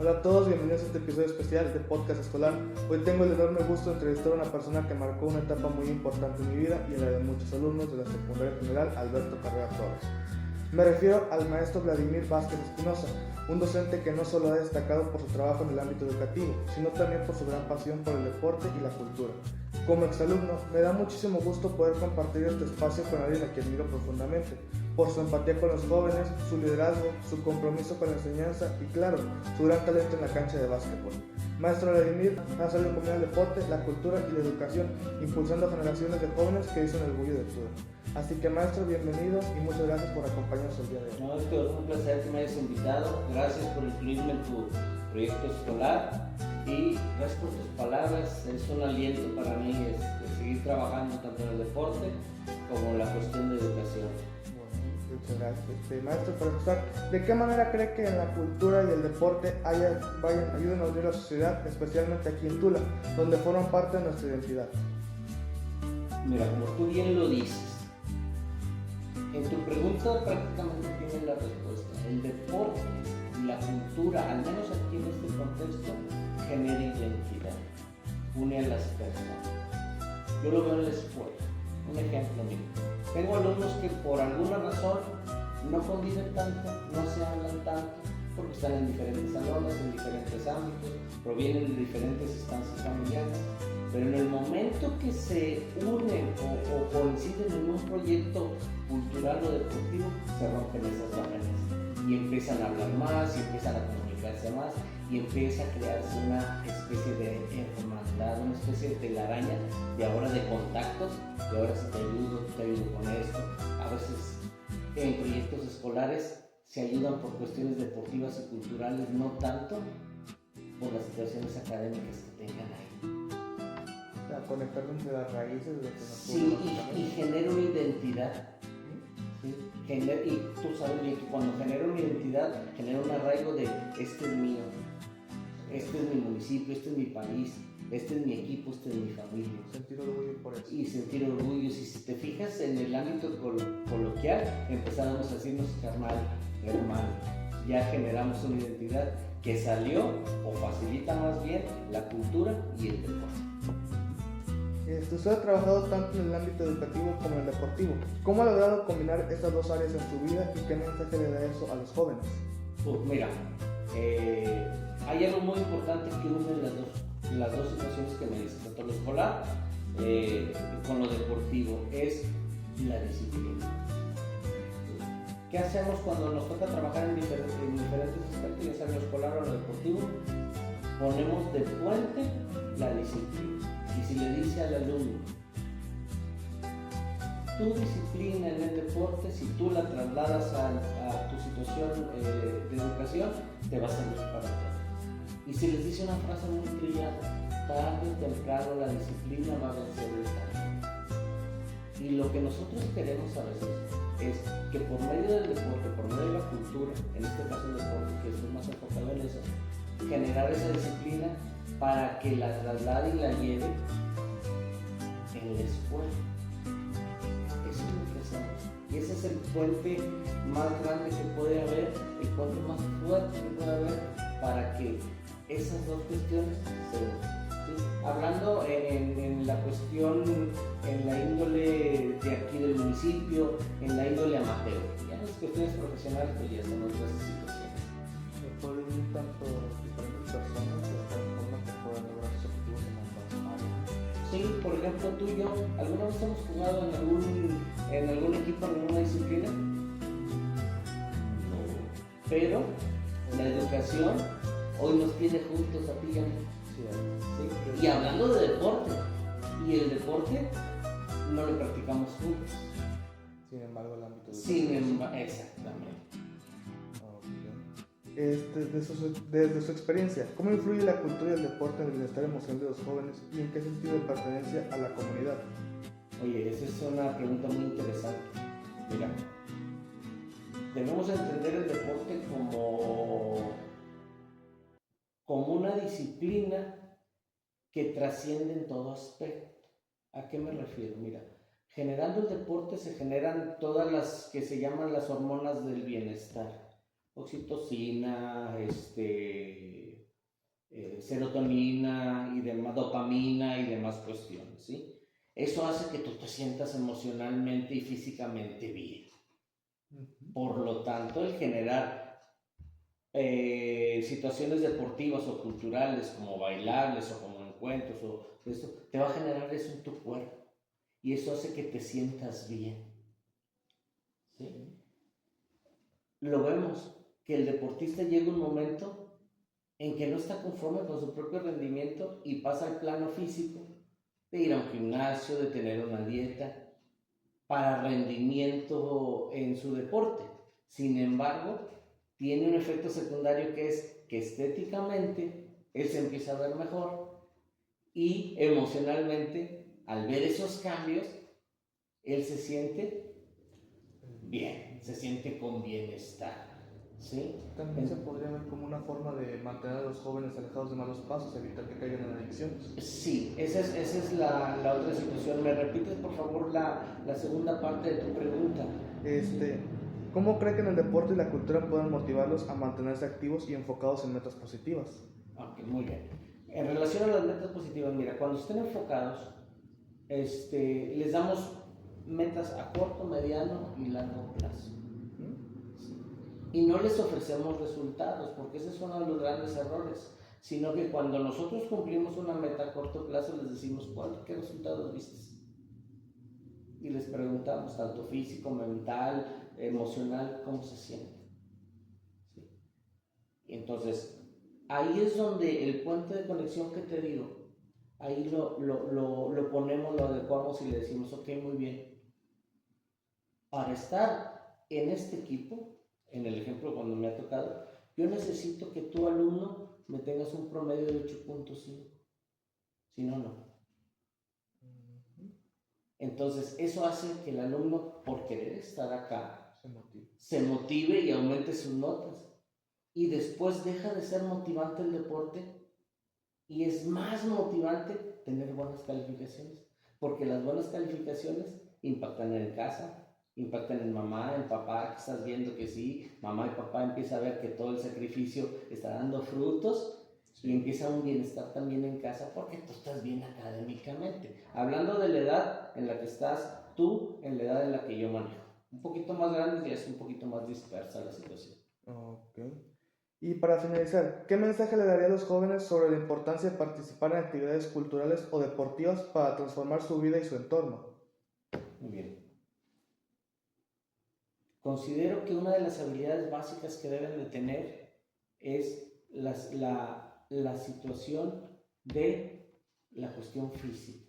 Hola a todos, bienvenidos a este episodio especial de Podcast Escolar. Hoy tengo el enorme gusto de entrevistar a una persona que marcó una etapa muy importante en mi vida y en la de muchos alumnos de la Secundaria General Alberto Carrera Torres. Me refiero al maestro Vladimir Vázquez Espinosa, un docente que no solo ha destacado por su trabajo en el ámbito educativo, sino también por su gran pasión por el deporte y la cultura. Como exalumno, me da muchísimo gusto poder compartir este espacio con alguien a quien admiro profundamente, por su empatía con los jóvenes, su liderazgo, su compromiso con la enseñanza y, claro, su gran talento en la cancha de básquetbol. Maestro Vladimir ha sabido combinar el deporte, la cultura y la educación, impulsando a generaciones de jóvenes que dicen el orgullo de Tula. Así que, maestro, bienvenido y muchas gracias por acompañarnos el día de hoy. No, Héctor, un placer que me hayas invitado. Gracias por incluirme en tu proyecto escolar y gracias por tus palabras. Es un aliento para mí seguir trabajando tanto en el deporte como en la cuestión de educación. Muchas gracias. Maestro, para empezar, ¿de qué manera cree que en la cultura y el deporte ayuden a unir a la sociedad, especialmente aquí en Tula, donde forman parte de nuestra identidad? Mira, como tú bien lo dices, en tu pregunta prácticamente tienes la respuesta. El deporte y la cultura, al menos aquí en este contexto, genera identidad, une a las personas. Yo lo veo en la escuela. Un ejemplo mío. Tengo alumnos que por alguna razón no conviven tanto, no se hablan tanto, porque están en diferentes salones, en diferentes ámbitos, provienen de diferentes instancias familiares, pero en el momento que se unen o coinciden en un proyecto cultural o deportivo, se rompen esas barreras y empiezan a hablar más, y empiezan a comunicarse más, y empieza a crearse una especie de hermandad, una especie de telaraña de ahora de contactos, de ahora si te ayudo con esto. A veces en proyectos escolares se ayudan por cuestiones deportivas y culturales, no tanto por las situaciones académicas que tengan ahí. O sea, conectar entre las raíces de lo que nos Sí, y genera una identidad. ¿Sí? Y tú sabes bien que cuando genera una identidad, genera un arraigo de este es mío, este es mi municipio, este es mi país, este es mi equipo, este es mi familia. Sentir orgullo por eso. Y sentir orgullo. Y si te fijas en el ámbito coloquial, empezamos a decirnos carnal, hermano. Ya generamos una identidad que salió o facilita más bien la cultura y el deporte. Usted ha trabajado tanto en el ámbito educativo como en el deportivo. ¿Cómo ha logrado combinar estas dos áreas en su vida y qué mensaje le da eso a los jóvenes? Pues mira, hay algo muy importante que une las dos situaciones que me dices, tanto lo escolar con lo deportivo, es la disciplina. ¿Qué hacemos cuando nos toca trabajar en diferentes aspectos, ya sea en lo escolar o en lo deportivo? Ponemos de puente la disciplina. Y si le dice al alumno, tu disciplina en el deporte, si tú la trasladas a tu situación de educación, te va a servir para todo. Y si les dice una frase muy trillada, tarde o temprano la disciplina va a vencer el cambio. Y lo que nosotros queremos a veces es que por medio del deporte, por medio de la cultura, en este caso el deporte, que es más enfocado en eso, generar esa disciplina para que la traslade y la lleve en la escuela. Eso es lo que hacemos. Y ese es el puente más grande que puede haber, el puente más fuerte que puede haber para que esas dos cuestiones se den. ¿Sí? Hablando en la cuestión, en la índole de aquí del municipio, en la índole amateur. Ya las cuestiones profesionales pues ya son otras situaciones. Puede unir tanto diferentes personas de tal forma que puedan lograr sus objetivos en ambas áreas. Sí, por ejemplo, tú y yo, ¿alguna vez hemos jugado en algún equipo, en alguna disciplina? No. Pero la educación hoy nos tiene juntos a ti y a mí. Sí. Y hablando de deporte, y el deporte no lo practicamos juntos. Sin embargo, el ámbito Exactamente. Desde su experiencia, ¿cómo influye la cultura y el deporte en el bienestar emocional de los jóvenes y en qué sentido de pertenencia a la comunidad? Oye, esa es una pregunta muy interesante. Mira, debemos entender el deporte como una disciplina que trasciende en todo aspecto. ¿A qué me refiero? Mira, generando el deporte se generan todas las que se llaman las hormonas del bienestar. oxitocina, serotonina y demás, dopamina y demás cuestiones, ¿sí? Eso hace que tú te sientas emocionalmente y físicamente bien. Por lo tanto, el generar situaciones deportivas o culturales como bailables o como encuentros o esto, te va a generar eso en tu cuerpo y eso hace que te sientas bien, ¿sí? Lo vemos, que el deportista llega un momento en que no está conforme con su propio rendimiento y pasa al plano físico de ir a un gimnasio, de tener una dieta para rendimiento en su deporte. Sin embargo, tiene un efecto secundario que es que estéticamente él se empieza a ver mejor y emocionalmente, al ver esos cambios, él se siente bien, se siente con bienestar, ¿sí? También se podría ver como una forma de mantener a los jóvenes alejados de malos pasos, evitar que caigan en adicciones. Sí, esa es la otra situación. ¿Me repites, por favor, la segunda parte de tu pregunta? ¿Cómo cree que en el deporte y la cultura puedan motivarlos a mantenerse activos y enfocados en metas positivas? Ok, muy bien. En relación a las metas positivas, mira, cuando estén enfocados, les damos metas a corto, mediano y largo plazo. Y no les ofrecemos resultados, porque ese es uno de los grandes errores, sino que cuando nosotros cumplimos una meta a corto plazo les decimos, ¿qué resultados viste? Y les preguntamos, tanto físico, mental, emocional, ¿cómo se siente? ¿Sí? Y entonces, ahí es donde el puente de conexión que te digo, ahí lo ponemos, lo adecuamos y le decimos, ok, muy bien. Para estar en este equipo, en el ejemplo cuando me ha tocado, yo necesito que tu alumno me tengas un promedio de 8.5. Si no, no. Entonces, eso hace que el alumno, por querer estar acá, se motive y aumente sus notas. Y después deja de ser motivante el deporte y es más motivante tener buenas calificaciones. Porque las buenas calificaciones impactan en casa, impactan en mamá, en papá, que estás viendo que sí, mamá y papá empiezan a ver que todo el sacrificio está dando frutos. Y empieza un bienestar también en casa porque tú estás bien académicamente. Hablando de la edad en la que estás tú, en la edad en la que yo manejo. Un poquito más grande ya es un poquito más dispersa la situación. Ok. Y para finalizar, ¿qué mensaje le daría a los jóvenes sobre la importancia de participar en actividades culturales o deportivas para transformar su vida y su entorno? Muy bien. Considero que una de las habilidades básicas que deben de tener es la situación de la cuestión física,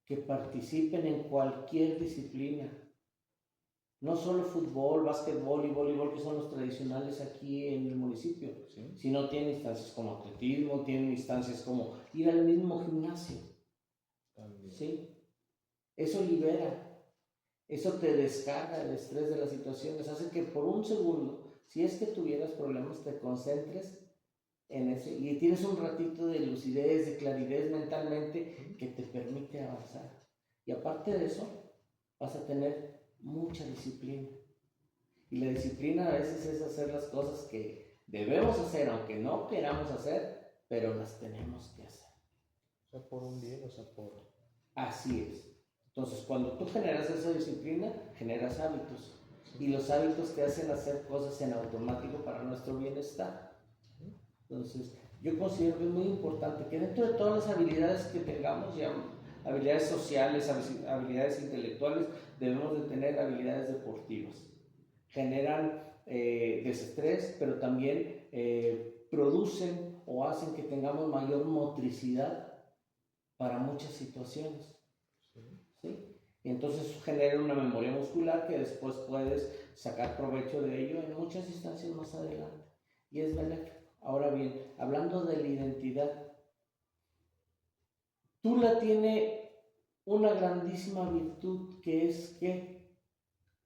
que participen en cualquier disciplina, no solo fútbol, básquetbol y voleibol, que son los tradicionales aquí en el municipio, ¿sí? Sino tienen instancias como atletismo, tienen instancias como ir al mismo gimnasio, ¿sí? Eso libera, eso te descarga el estrés de las situaciones, hace que por un segundo, si es que tuvieras problemas, te concentres en ese, y tienes un ratito de lucidez, de claridad mentalmente que te permite avanzar. Y aparte de eso, vas a tener mucha disciplina. Y la disciplina a veces es hacer las cosas que debemos hacer, aunque no queramos hacer, pero las tenemos que hacer. O sea, por un bien, o sea, por... Así es. Entonces, cuando tú generas esa disciplina, generas hábitos. Y los hábitos te hacen hacer cosas en automático para nuestro bienestar. Entonces, yo considero que es muy importante que dentro de todas las habilidades que tengamos, ya habilidades sociales, habilidades intelectuales, debemos de tener habilidades deportivas. Generan desestrés, pero también producen o hacen que tengamos mayor motricidad para muchas situaciones. ¿Sí? Y entonces genera una memoria muscular que después puedes sacar provecho de ello en muchas instancias más adelante. Y es benéfico. Ahora bien, hablando de la identidad, Tula tiene una grandísima virtud que es que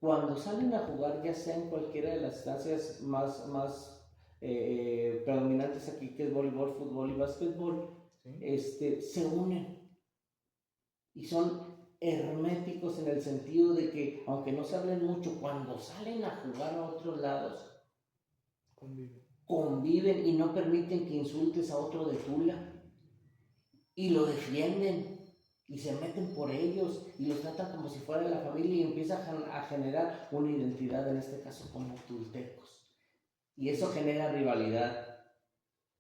cuando salen a jugar, ya sea en cualquiera de las instancias más predominantes aquí, que es voleibol, fútbol y básquetbol, ¿sí? Se unen y son herméticos en el sentido de que, aunque no se hablen mucho, cuando salen a jugar a otros lados, conviven y no permiten que insultes a otro de Tula. Y lo defienden y se meten por ellos y los tratan como si fuera de la familia y empieza a generar una identidad, en este caso como tultecos. Y eso genera rivalidad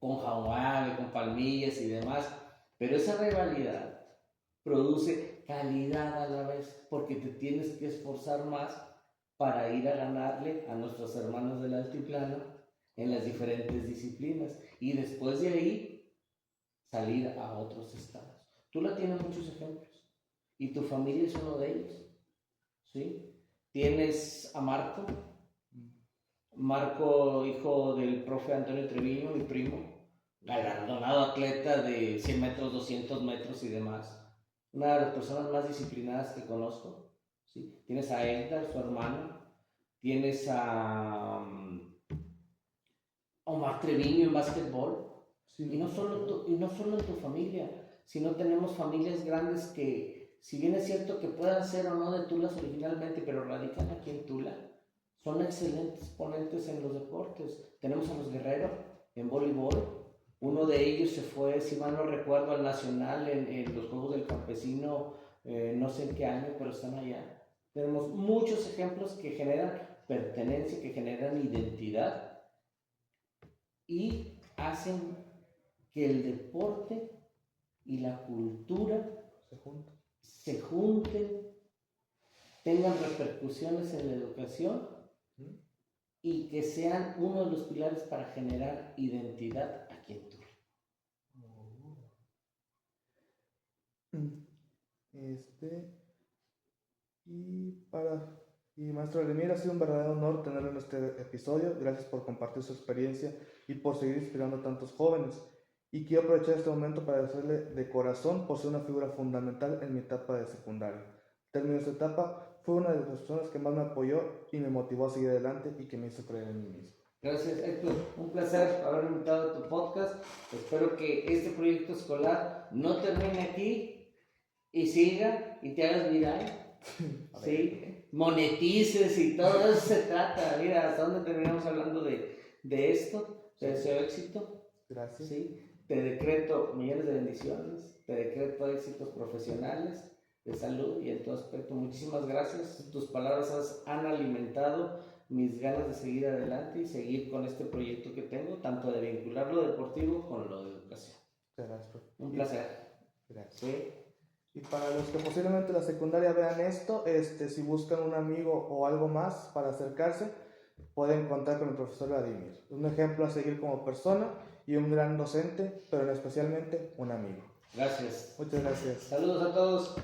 con Jaguar, con Palmillas y demás. Pero esa rivalidad produce calidad a la vez, porque te tienes que esforzar más para ir a ganarle a nuestros hermanos del altiplano en las diferentes disciplinas. Y después de ahí, salir a otros estados. Tula tiene muchos ejemplos y tu familia es uno de ellos, ¿sí? Tienes a Marco, hijo del profe Antonio Treviño, mi primo, galardonado atleta de 100 metros, 200 metros y demás. Una de las personas más disciplinadas que conozco, ¿sí? Tienes a Edgar, su hermano, tienes a Omar Treviño en básquetbol. Sí, y no solo en tu familia, sino tenemos familias grandes que, si bien es cierto que puedan ser o no de Tulas originalmente, pero radican aquí en Tula, son excelentes ponentes en los deportes. Tenemos a los Guerrero en voleibol. Uno de ellos se fue, si mal no recuerdo, al Nacional en los Juegos del Campesino, no sé en qué año, pero están allá. Tenemos muchos ejemplos que generan pertenencia, que generan identidad y hacen que el deporte y la cultura se junten, tengan repercusiones en la educación y que sean uno de los pilares para generar identidad aquí en Tula. Y maestro Vladimir, ha sido un verdadero honor tenerlo en este episodio. Gracias por compartir su experiencia y por seguir inspirando a tantos jóvenes. Y quiero aprovechar este momento para agradecerle de corazón por ser una figura fundamental en mi etapa de secundaria. Terminó esta etapa, fue una de las personas que más me apoyó y me motivó a seguir adelante y que me hizo creer en mí mismo. Gracias, Héctor. Un placer haberme invitado a tu podcast. Espero que este proyecto escolar no termine aquí y siga y te hagas viral. ¿Sí? Monetices y todo eso se trata. Mira, hasta dónde terminamos hablando de esto. Te deseo éxito. Gracias. ¿Sí? Te decreto millones de bendiciones, te decreto éxitos profesionales, de salud y en tu aspecto. Muchísimas gracias. Tus palabras han alimentado mis ganas de seguir adelante y seguir con este proyecto que tengo, tanto de vincular lo deportivo con lo de educación. Gracias. Un placer. Gracias. ¿Sí? Y para los que posiblemente la secundaria vean esto, si buscan un amigo o algo más para acercarse, pueden contar con el profesor Vladimir. Un ejemplo a seguir como persona y un gran docente, pero especialmente un amigo. Gracias. Muchas gracias. Saludos a todos.